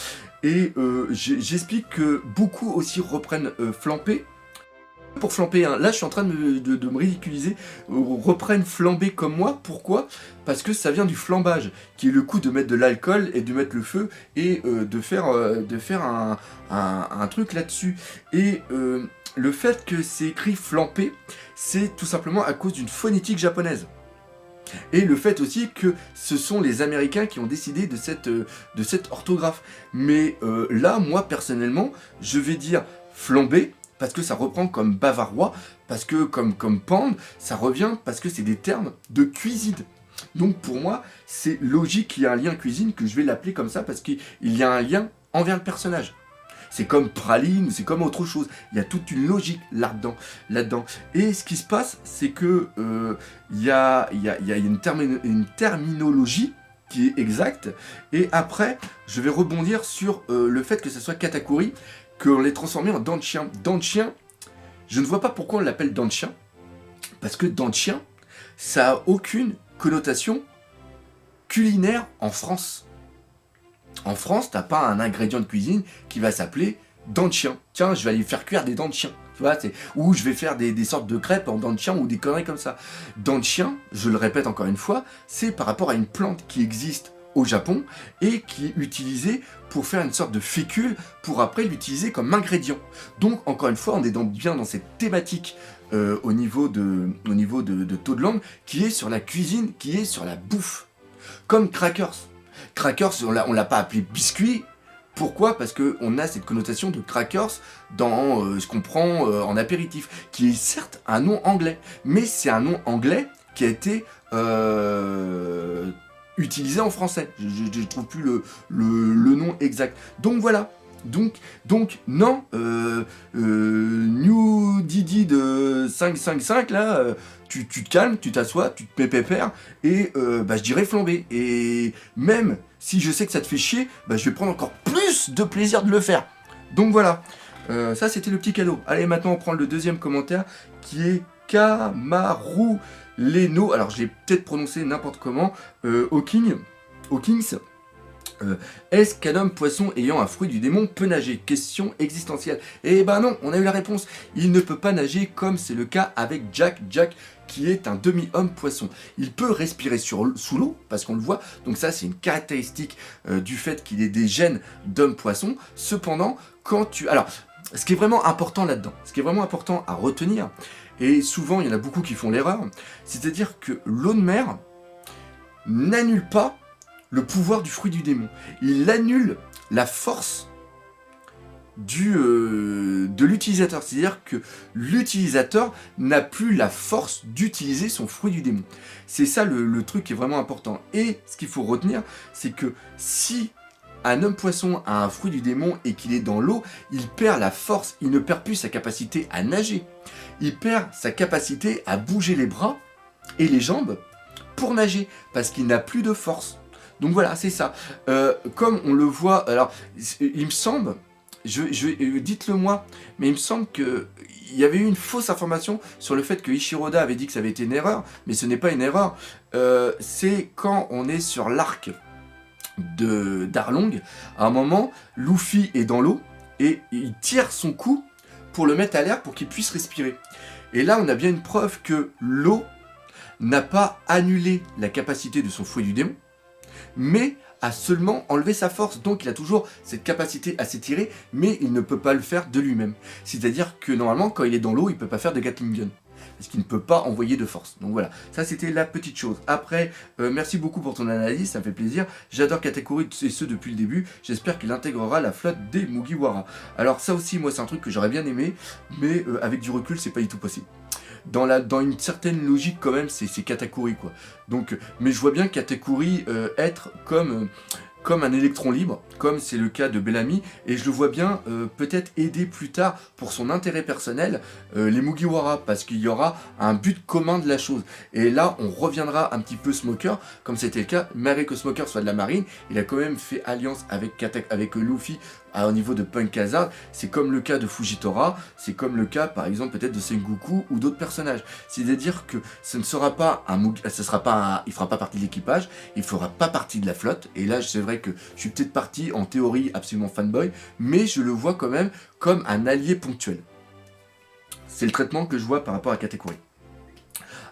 Speaker 1: Et j'explique que beaucoup aussi reprennent flamper. Pour flamper, hein, là je suis en train de me ridiculiser, reprennent flamber comme moi. Pourquoi? Parce que ça vient du flambage, qui est le coup de mettre de l'alcool et de mettre le feu et de faire un truc là-dessus. Et le fait que c'est écrit flamper, c'est tout simplement à cause d'une phonétique japonaise. Et le fait aussi que ce sont les Américains qui ont décidé de cette orthographe. Mais là, moi, personnellement, je vais dire flamber, parce que ça reprend comme bavarois, parce que comme pendre, ça revient parce que c'est des termes de cuisine. Donc pour moi, c'est logique qu'il y ait un lien cuisine, que je vais l'appeler comme ça, parce qu'il y a un lien envers le personnage. C'est comme praline, c'est comme autre chose. Il y a toute une logique là-dedans. Et ce qui se passe, c'est que il y a une terminologie qui est exacte. Et après, je vais rebondir sur le fait que ce soit Katakuri, qu'on l'ait transformé en dent de chien. Dent de chien, je ne vois pas pourquoi on l'appelle dent de chien. Parce que dent de chien, ça a aucune connotation culinaire en France. En France, t'as pas un ingrédient de cuisine qui va s'appeler dents de chien. Tiens, je vais aller faire cuire des dents de chien. Tu vois, ou je vais faire des sortes de crêpes en dents de chien ou des conneries comme ça. Dents de chien, je le répète encore une fois, c'est par rapport à une plante qui existe au Japon et qui est utilisée pour faire une sorte de fécule pour après l'utiliser comme ingrédient. Donc, encore une fois, on est bien dans cette thématique au niveau de Toadland qui est sur la cuisine, qui est sur la bouffe. Comme Crackers. Crackers, on l'a pas appelé biscuit. Pourquoi? Parce qu'on a cette connotation de crackers dans ce qu'on prend en apéritif, qui est certes un nom anglais, mais c'est un nom anglais qui a été utilisé en français. Je ne trouve plus le nom exact. Donc voilà. Donc non, New Didi de 555 là, tu te calmes, tu t'assois, tu te mets pépère et je dirais flamber. Et même si je sais que ça te fait chier, je vais prendre encore plus de plaisir de le faire. Donc voilà, ça c'était le petit cadeau. Allez, maintenant on prend le deuxième commentaire qui est Kamaru Leno. Alors je l'ai peut-être prononcé n'importe comment. Hawkins. Est-ce qu'un homme poisson ayant un fruit du démon peut nager? Question existentielle. Eh ben non, on a eu la réponse. Il ne peut pas nager comme c'est le cas avec Jack. Jack qui est un demi-homme poisson. Il peut respirer sous l'eau, parce qu'on le voit, donc ça c'est une caractéristique du fait qu'il ait des gènes d'homme poisson. Cependant, quand tu... Alors, ce qui est vraiment important là-dedans, ce qui est vraiment important à retenir, et souvent il y en a beaucoup qui font l'erreur, c'est-à-dire que l'eau de mer n'annule pas le pouvoir du fruit du démon. Il annule la force de l'utilisateur. C'est-à-dire que l'utilisateur n'a plus la force d'utiliser son fruit du démon. C'est ça le truc qui est vraiment important. Et ce qu'il faut retenir, c'est que si un homme poisson a un fruit du démon et qu'il est dans l'eau, il perd la force, il ne perd plus sa capacité à nager. Il perd sa capacité à bouger les bras et les jambes pour nager, parce qu'il n'a plus de force. Donc voilà, c'est ça. Comme on le voit, alors il me semble, dites-le moi, mais il me semble qu'il y avait eu une fausse information sur le fait que Ishiroda avait dit que ça avait été une erreur, mais ce n'est pas une erreur. C'est quand on est sur l'arc d'Arlong, à un moment, Luffy est dans l'eau et il tire son cou pour le mettre à l'air pour qu'il puisse respirer. Et là, on a bien une preuve que l'eau n'a pas annulé la capacité de son fouet du démon, mais a seulement enlevé sa force. Donc il a toujours cette capacité à s'étirer, mais il ne peut pas le faire de lui-même. C'est-à-dire que normalement, quand il est dans l'eau, il ne peut pas faire de Gatling Gun, parce qu'il ne peut pas envoyer de force. Donc voilà, ça c'était la petite chose. Après, merci beaucoup pour ton analyse, ça me fait plaisir. J'adore Katakuri, et ce depuis le début. J'espère qu'il intégrera la flotte des Mugiwara. Alors ça aussi, moi c'est un truc que j'aurais bien aimé, mais avec du recul, c'est pas du tout possible. Dans une certaine logique quand même, c'est Katakuri quoi. Donc, mais je vois bien Katakuri être comme un électron libre, comme c'est le cas de Bellamy, et je le vois bien peut-être aider plus tard pour son intérêt personnel les Mugiwara, parce qu'il y aura un but commun de la chose. Et là, on reviendra un petit peu Smoker, comme c'était le cas, malgré que Smoker soit de la marine, il a quand même fait alliance avec Luffy au niveau de Punk Hazard. C'est comme le cas de Fujitora, c'est comme le cas par exemple peut-être de Sengoku ou d'autres personnages. C'est-à-dire que ce ne sera pas il fera pas partie de l'équipage, il fera pas partie de la flotte, et là c'est vrai que je suis peut-être parti en théorie absolument fanboy, mais je le vois quand même comme un allié ponctuel. C'est le traitement que je vois par rapport à Katakuri.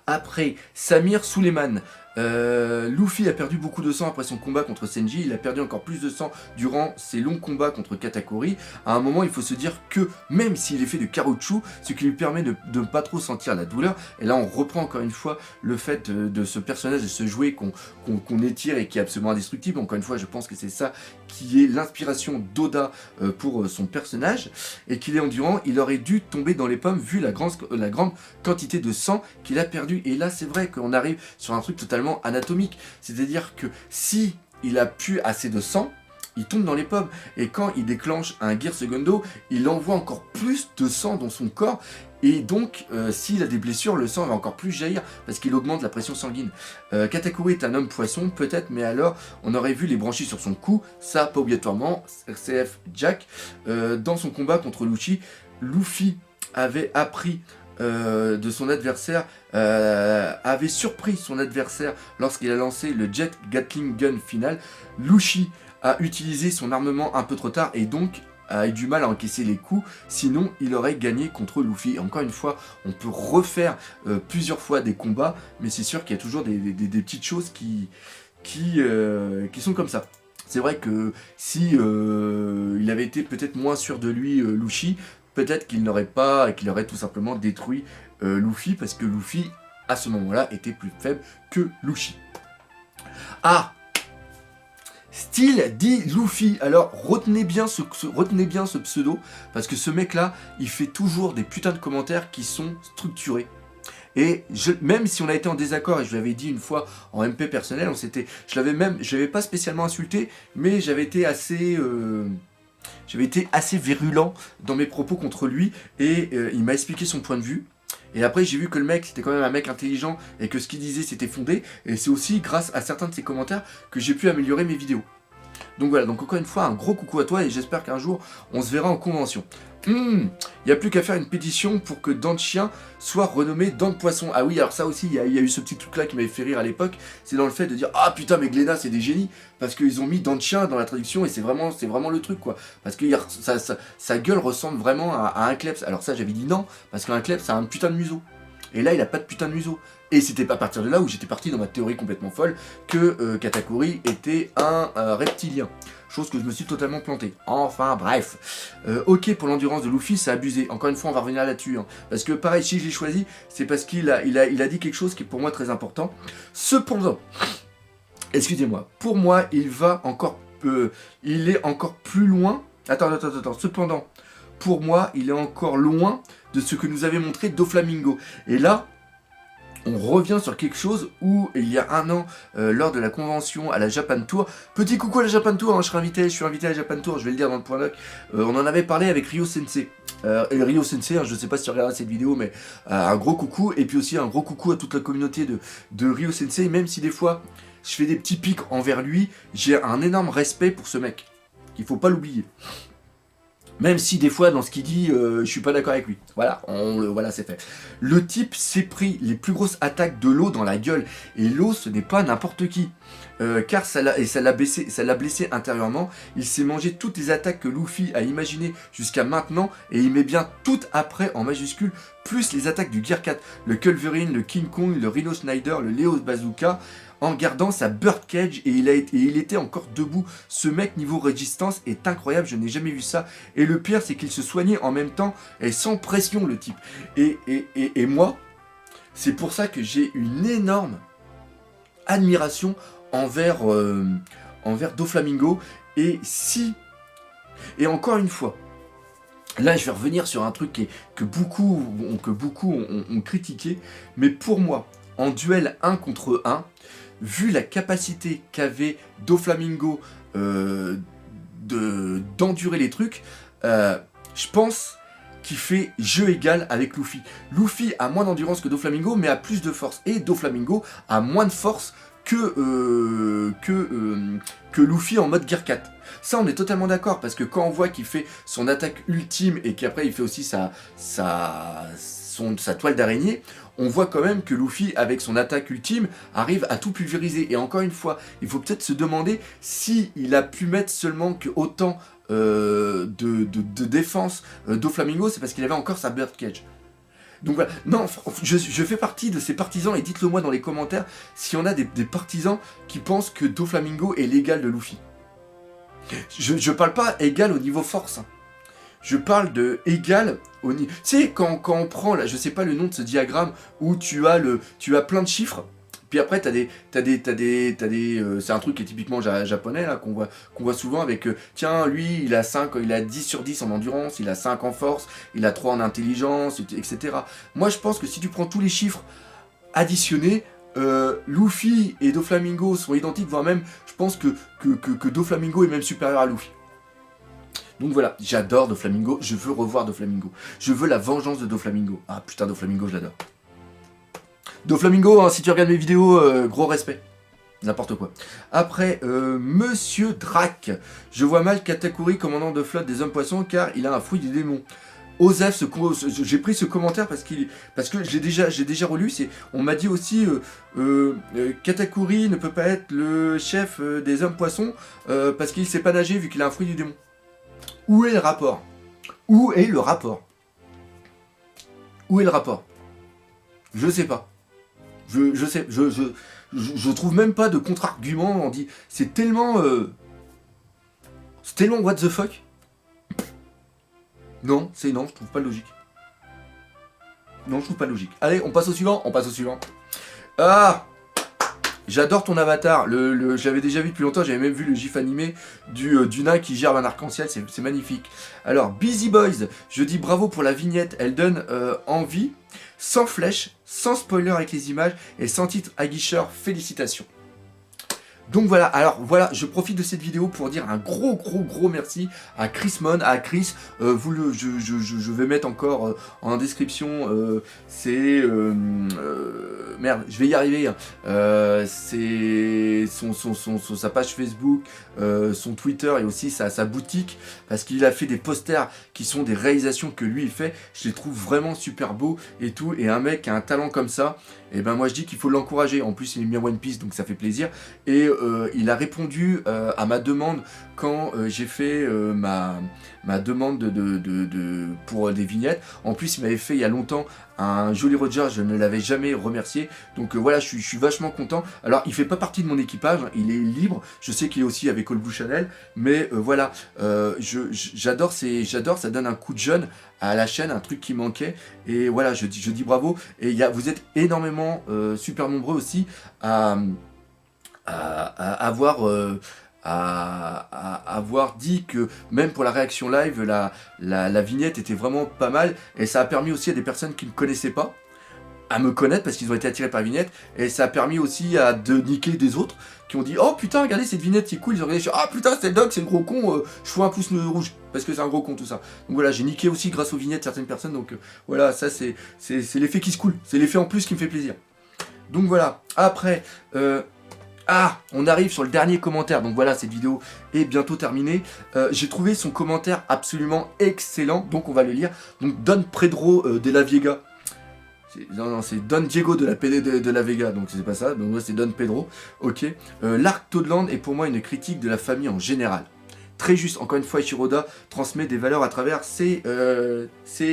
Speaker 1: Après, Samir Suleiman. Luffy a perdu beaucoup de sang après son combat contre Senji, il a perdu encore plus de sang durant ses longs combats contre Katakuri. À un moment, il faut se dire que même s'il est fait de caoutchouc, ce qui lui permet de ne pas trop sentir la douleur, et là on reprend encore une fois le fait de ce personnage, de ce jouet qu'on étire et qui est absolument indestructible. Encore une fois, je pense que c'est ça qui est l'inspiration d'Oda pour son personnage, et qu'il est endurant, il aurait dû tomber dans les pommes vu la grande quantité de sang qu'il a perdu. Et là c'est vrai qu'on arrive sur un truc totalement anatomique, c'est-à-dire que si il a pu assez de sang, il tombe dans les pommes, et quand il déclenche un Gear Segundo, il envoie encore plus de sang dans son corps, et donc s'il a des blessures, le sang va encore plus jaillir, parce qu'il augmente la pression sanguine. Katakuri est un homme poisson, peut-être, mais alors on aurait vu les branchies sur son cou, ça pas obligatoirement. RCF Jack, dans son combat contre Luffy avait appris de son adversaire, avait surpris son adversaire lorsqu'il a lancé le Jet Gatling Gun final. Luffy a utilisé son armement un peu trop tard et donc a eu du mal à encaisser les coups, sinon il aurait gagné contre Luffy. Et encore une fois, on peut refaire plusieurs fois des combats, mais c'est sûr qu'il y a toujours des petites choses qui sont comme ça. C'est vrai que si il avait été peut-être moins sûr de lui, Luffy, peut-être qu'il aurait tout simplement détruit Luffy, parce que Luffy, à ce moment-là, était plus faible que Luffy. Ah, Steel dit Luffy. Alors, retenez bien ce pseudo, parce que ce mec-là, il fait toujours des putains de commentaires qui sont structurés. Et même si on a été en désaccord, et je l'avais dit une fois en MP personnel, je l'avais pas spécialement insulté, mais j'avais été assez virulent dans mes propos contre lui, et il m'a expliqué son point de vue. Et après j'ai vu que le mec c'était quand même un mec intelligent et que ce qu'il disait c'était fondé, et c'est aussi grâce à certains de ses commentaires que j'ai pu améliorer mes vidéos. Donc voilà, donc encore une fois un gros coucou à toi, et j'espère qu'un jour on se verra en convention. Il n'y a plus qu'à faire une pétition pour que Dent de Chien soit renommé Dent de Poisson. Ah oui, alors ça aussi, il y a eu ce petit truc là qui m'avait fait rire à l'époque, c'est dans le fait de dire ah putain mais Glénat c'est des génies, parce qu'ils ont mis Dent de Chien dans la traduction, et c'est vraiment le truc quoi, parce que sa gueule ressemble vraiment à un kleps. Alors ça j'avais dit non, parce qu'un kleps ça a un putain de museau, Et là, il a pas de putain de museau. Et c'était pas à partir de là où j'étais parti dans ma théorie complètement folle que Katakuri était un reptilien. Chose que je me suis totalement planté. Enfin, bref. Ok, pour l'endurance de Luffy, c'est abusé. Encore une fois, on va revenir là-dessus. Hein. Parce que pareil, si je l'ai choisi, c'est parce qu'il a dit quelque chose qui est pour moi très important. Cependant, excusez-moi, pour moi, il est encore plus loin. Attends. Cependant, pour moi, il est encore loin de ce que nous avait montré Doflamingo. Et là, on revient sur quelque chose où, il y a un an, lors de la convention à la Japan Tour, petit coucou à la Japan Tour, hein, je suis invité à la Japan Tour, je vais le dire dans le point doc, on en avait parlé avec Ryo Sensei. Et Ryo Sensei, hein, je sais pas si tu regarderas cette vidéo, mais un gros coucou, et puis aussi un gros coucou à toute la communauté de Ryo Sensei, même si des fois, je fais des petits pics envers lui, j'ai un énorme respect pour ce mec, il faut pas l'oublier. Même si des fois dans ce qu'il dit, je suis pas d'accord avec lui. Voilà, voilà, c'est fait. Le type s'est pris les plus grosses attaques de l'eau dans la gueule. Et l'eau, ce n'est pas n'importe qui. Car ça l'a blessé intérieurement. Il s'est mangé toutes les attaques que Luffy a imaginées jusqu'à maintenant. Et il met bien toutes après en majuscule. Plus les attaques du Gear 4. Le Culverin, le King Kong, le Rhino Snyder, le Leo Bazooka. En gardant sa Birdcage et il était encore debout. Ce mec niveau résistance est incroyable, je n'ai jamais vu ça. Et le pire c'est qu'il se soignait en même temps et sans pression le type. Et moi, c'est pour ça que j'ai une énorme admiration envers Doflamingo. Et encore une fois, là je vais revenir sur un truc que beaucoup ont critiqué. Mais pour moi, en duel 1 contre 1, vu la capacité qu'avait Doflamingo d'endurer les trucs, je pense qu'il fait jeu égal avec Luffy. Luffy a moins d'endurance que Doflamingo, mais a plus de force. Et Doflamingo a moins de force que Luffy en mode Gear 4. Ça, on est totalement d'accord, parce que quand on voit qu'il fait son attaque ultime et qu'après il fait aussi sa toile d'araignée, on voit quand même que Luffy, avec son attaque ultime, arrive à tout pulvériser. Et encore une fois, il faut peut-être se demander s'il a pu mettre seulement que autant de défense Doflamingo, c'est parce qu'il avait encore sa Birdcage. Donc voilà, non, je fais partie de ces partisans, et dites-le moi dans les commentaires s'il y en a des partisans qui pensent que Doflamingo est l'égal de Luffy. Je parle pas égal au niveau force, hein. Je parle de égal au niveau... Tu sais, quand on prend, là, je sais pas le nom de ce diagramme, où tu as plein de chiffres, puis après t'as des c'est un truc qui est typiquement japonais, là, qu'on voit souvent avec, tiens, lui, il a 10 sur 10 en endurance, il a 5 en force, il a 3 en intelligence, etc. Moi, je pense que si tu prends tous les chiffres additionnés, Luffy et Doflamingo sont identiques, voire même, je pense que Doflamingo est même supérieur à Luffy. Donc voilà, j'adore Doflamingo, je veux revoir Doflamingo. Je veux la vengeance de Doflamingo. Ah putain, Doflamingo, je l'adore. Doflamingo, hein, si tu regardes mes vidéos, gros respect. N'importe quoi. Après, Monsieur Drac. Je vois mal Katakuri, commandant de flotte des hommes poissons, car il a un fruit du démon. Osef, j'ai pris ce commentaire parce que j'ai déjà relu. On m'a dit aussi Katakuri ne peut pas être le chef des hommes poissons parce qu'il sait pas nager vu qu'il a un fruit du démon. Où est le rapport? Où est le rapport? Où est le rapport? Je sais pas. Je trouve même pas de contre-argument. On dit c'est tellement what the fuck. Non, je trouve pas logique. Non, je trouve pas logique. Allez, on passe au suivant. Ah, j'adore ton avatar. J'avais déjà vu depuis longtemps, j'avais même vu le gif animé du nain qui gère un arc-en-ciel, c'est magnifique. Alors, Busy Boys, je dis bravo pour la vignette, elle donne envie, sans flèche, sans spoiler avec les images et sans titre aguicheur, félicitations. Donc voilà, alors voilà, je profite de cette vidéo pour dire un gros merci à Chris Mon, à Chris, je vais mettre encore en description, merde, je vais y arriver, c'est sa page Facebook, son Twitter et aussi sa boutique, parce qu'il a fait des posters qui sont des réalisations que lui il fait, je les trouve vraiment super beaux et tout, et un mec qui a un talent comme ça, et ben moi je dis qu'il faut l'encourager. En plus il est bien One Piece donc ça fait plaisir. Et il a répondu à ma demande quand j'ai fait ma demande pour des vignettes. En plus il m'avait fait il y a longtemps un Jolly Roger, je ne l'avais jamais remercié. Donc voilà, je suis vachement content. Alors, il fait pas partie de mon équipage, hein, il est libre. Je sais qu'il est aussi avec All Blue Channel, mais voilà, j'adore, ça donne un coup de jeune à la chaîne, un truc qui manquait. Et voilà, je dis bravo. Et vous êtes énormément, super nombreux aussi à avoir... à avoir dit que même pour la réaction live, la vignette était vraiment pas mal, et ça a permis aussi à des personnes qui ne connaissaient pas à me connaître parce qu'ils ont été attirés par la vignette, et ça a permis aussi de niquer des autres qui ont dit oh putain regardez cette vignette c'est cool, ils ont regardé ah putain c'est le dog, c'est le gros con, je fous un pouce rouge parce que c'est un gros con tout ça. Donc voilà, j'ai niqué aussi grâce aux vignettes certaines personnes, donc voilà, ça c'est l'effet qui se coule, c'est l'effet en plus qui me fait plaisir. Donc voilà, après on arrive sur le dernier commentaire, donc voilà, cette vidéo est bientôt terminée. J'ai trouvé son commentaire absolument excellent, donc on va le lire. Donc Don Pedro de la Vega, non, c'est Don Diego de la Vega, donc c'est pas ça, donc moi c'est Don Pedro, ok. L'arc Toadland est pour moi une critique de la famille en général. Très juste, encore une fois, Shiroda transmet des valeurs à travers ses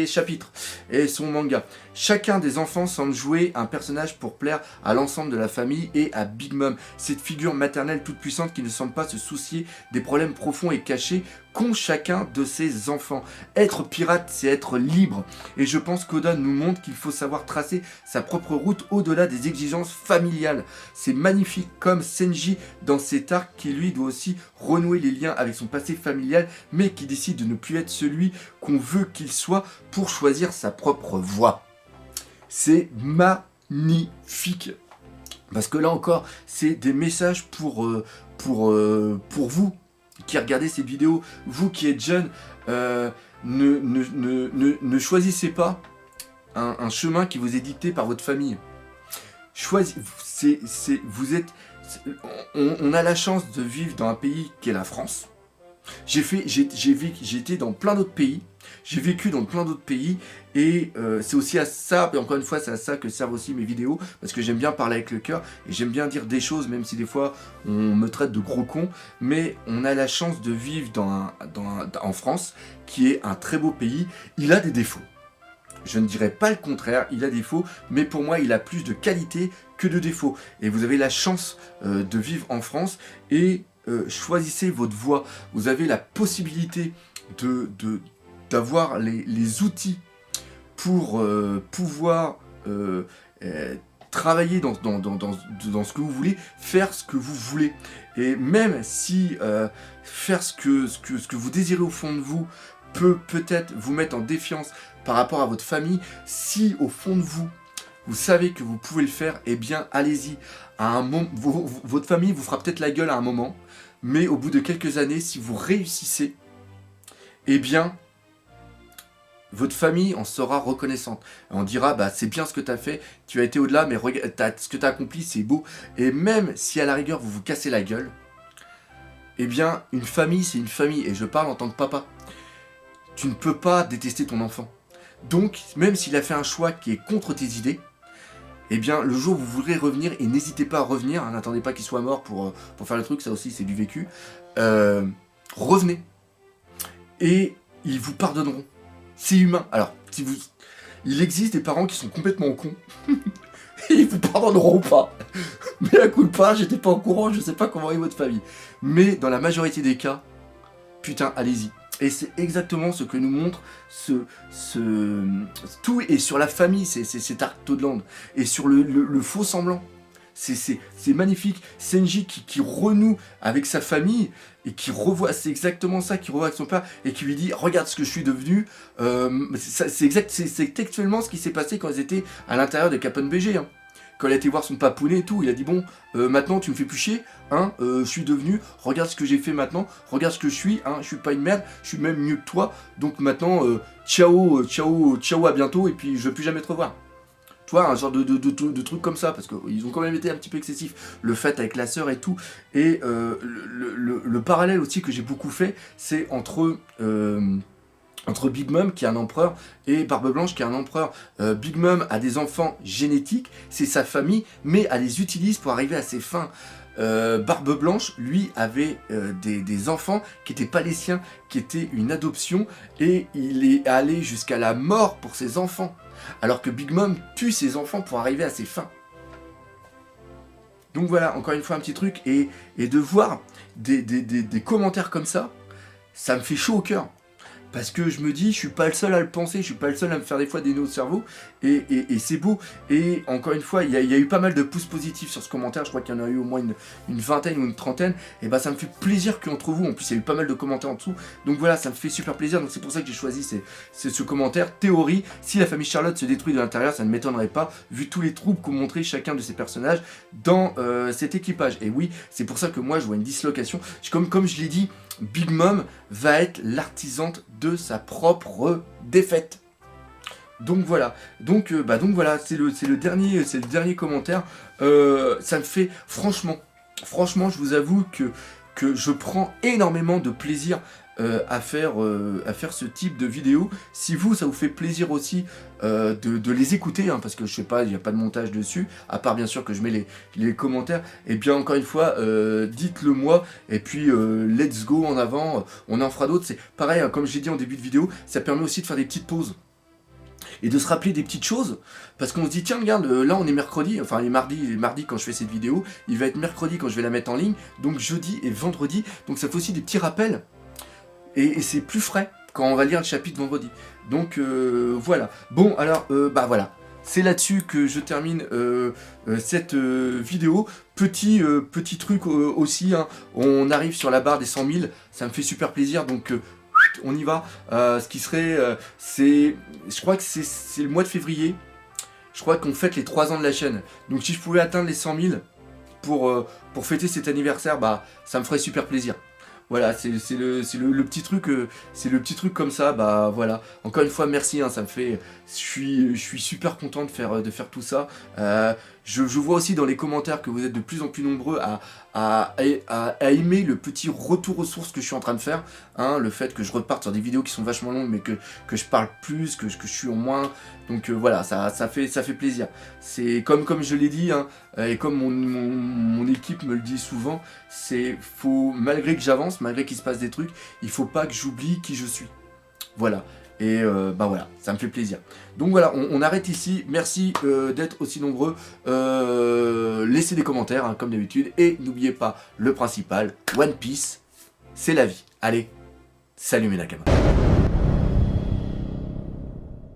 Speaker 1: chapitres et son manga. Chacun des enfants semble jouer un personnage pour plaire à l'ensemble de la famille et à Big Mom, cette figure maternelle toute puissante qui ne semble pas se soucier des problèmes profonds et cachés qu'ont chacun de ses enfants. Être pirate, c'est être libre. Et je pense qu'Oda nous montre qu'il faut savoir tracer sa propre route au-delà des exigences familiales. C'est magnifique comme Senji dans cet arc qui lui doit aussi renouer les liens avec son passé familial, mais qui décide de ne plus être celui qu'on veut qu'il soit pour choisir sa propre voie. C'est magnifique. Parce que là encore, c'est des messages pour vous qui regardez cette vidéo, vous qui êtes jeunes, ne choisissez pas un chemin qui vous est dicté par votre famille. On a la chance de vivre dans un pays qui est la France. J'ai été dans plein d'autres pays, j'ai vécu dans plein d'autres pays, et c'est aussi à ça, et encore une fois c'est à ça que servent aussi mes vidéos, parce que j'aime bien parler avec le cœur, et j'aime bien dire des choses, même si des fois on me traite de gros con, mais on a la chance de vivre en France, qui est un très beau pays. Il a des défauts. Je ne dirais pas le contraire, il a des défauts, mais pour moi il a plus de qualité que de défauts. Et vous avez la chance de vivre en France, et choisissez votre voie. Vous avez la possibilité d'avoir les outils pour pouvoir travailler dans ce que vous voulez, faire ce que vous voulez. Et même si faire ce que vous désirez au fond de vous peut-être vous mettre en défiance par rapport à votre famille, si au fond de vous, vous savez que vous pouvez le faire, eh bien allez-y. Votre famille vous fera peut-être la gueule à un moment, mais au bout de quelques années, si vous réussissez, eh bien, votre famille en sera reconnaissante. On dira, bah c'est bien ce que tu as fait, tu as été au-delà, mais ce que tu as accompli, c'est beau. Et même si à la rigueur, vous vous cassez la gueule, eh bien, une famille, c'est une famille. Et je parle en tant que papa. Tu ne peux pas détester ton enfant. Donc, même s'il a fait un choix qui est contre tes idées, eh bien, le jour où vous voudrez revenir, et n'hésitez pas à revenir, hein, n'attendez pas qu'il soit mort pour faire le truc, ça aussi c'est du vécu, revenez. Et ils vous pardonneront. C'est humain. Alors, il existe des parents qui sont complètement cons, et ils vous pardonneront pas. Mais à coup de pas, j'étais pas au courant, je sais pas comment est votre famille. Mais dans la majorité des cas, putain, allez-y. Et c'est exactement ce que nous montre tout est sur la famille, c'est Arc Toadland. Et sur le faux semblant. C'est magnifique. Senji qui renoue avec sa famille et qui revoit, c'est exactement ça, qui revoit avec son père et qui lui dit regarde ce que je suis devenu. C'est textuellement ce qui s'est passé quand ils étaient à l'intérieur de Capone BG. Hein. Quand il a été voir son papounet et tout, il a dit bon, maintenant tu me fais plus chier, hein, je suis devenu, regarde ce que j'ai fait maintenant, regarde ce que je suis, hein, je suis pas une merde, je suis même mieux que toi, donc maintenant, ciao, à bientôt, et puis je veux plus jamais te revoir. Tu vois, un genre de truc comme ça, parce qu'ils ont quand même été un petit peu excessifs, le fait avec la sœur et tout, et le parallèle aussi que j'ai beaucoup fait, c'est entre Big Mom qui est un empereur et Barbe Blanche qui est un empereur. Big Mom a des enfants génétiques, c'est sa famille, mais elle les utilise pour arriver à ses fins. Barbe Blanche, lui, avait des enfants qui n'étaient pas les siens, qui étaient une adoption, et il est allé jusqu'à la mort pour ses enfants. alors que Big Mom tue ses enfants pour arriver à ses fins. Donc voilà, encore une fois un petit truc, et de voir des commentaires comme ça me fait chaud au cœur. Parce que je me dis, je suis pas le seul à le penser, je suis pas le seul à me faire des fois des nœuds au cerveau, et c'est beau. Et encore une fois, il y a eu pas mal de pouces positifs sur ce commentaire, je crois qu'il y en a eu au moins une vingtaine ou une trentaine, et bah ça me fait plaisir qu'entre vous, en plus il y a eu pas mal de commentaires en dessous, donc voilà, ça me fait super plaisir, donc c'est pour ça que j'ai choisi ce commentaire. Théorie, si la famille Charlotte se détruit de l'intérieur, ça ne m'étonnerait pas, vu tous les troubles qu'ont montré chacun de ces personnages dans cet équipage. Et oui, c'est pour ça que moi je vois une dislocation, comme je l'ai dit, Big Mom va être l'artisan de sa propre défaite. Donc voilà, donc voilà, c'est le dernier commentaire. Ça me fait franchement, je vous avoue que je prends énormément de plaisir à faire ce type de vidéo. Si vous, ça vous fait plaisir aussi de les écouter, hein, parce que je sais pas, il n'y a pas de montage dessus, à part bien sûr que je mets les commentaires, et bien encore une fois, dites-le moi, et puis let's go en avant, on en fera d'autres. C'est pareil, hein, comme j'ai dit en début de vidéo, ça permet aussi de faire des petites pauses. Et de se rappeler des petites choses, parce qu'on se dit tiens regarde, là on est mercredi, enfin les mardis quand je fais cette vidéo, il va être mercredi quand je vais la mettre en ligne, donc jeudi et vendredi, donc ça fait aussi des petits rappels, et c'est plus frais quand on va lire le chapitre vendredi. Donc voilà, bon alors voilà, c'est là-dessus que je termine cette vidéo. Petit truc aussi, hein, on arrive sur la barre des 100 000, ça me fait super plaisir, donc on y va. Ce qui serait, je crois que c'est le mois de février, je crois qu'on fête les 3 ans de la chaîne, donc si je pouvais atteindre les 100 000 pour fêter cet anniversaire, bah ça me ferait super plaisir. Voilà, c'est le petit truc, c'est le petit truc comme ça, bah voilà. Encore une fois, merci, hein, ça me fait, je suis super content de faire tout ça. Je vois aussi dans les commentaires que vous êtes de plus en plus nombreux à aimer le petit retour aux sources que je suis en train de faire, hein, le fait que je reparte sur des vidéos qui sont vachement longues, mais que je parle plus, que je suis en moins. Donc voilà, ça fait plaisir. C'est comme je l'ai dit, hein, et comme mon équipe me le dit souvent, malgré que j'avance, malgré qu'il se passe des trucs, il faut pas que j'oublie qui je suis. Voilà. Et voilà, ça me fait plaisir. Donc voilà, on arrête ici. Merci d'être aussi nombreux. Laissez des commentaires, hein, comme d'habitude. Et n'oubliez pas le principal, One Piece, c'est la vie. Allez, salut mes nakamas.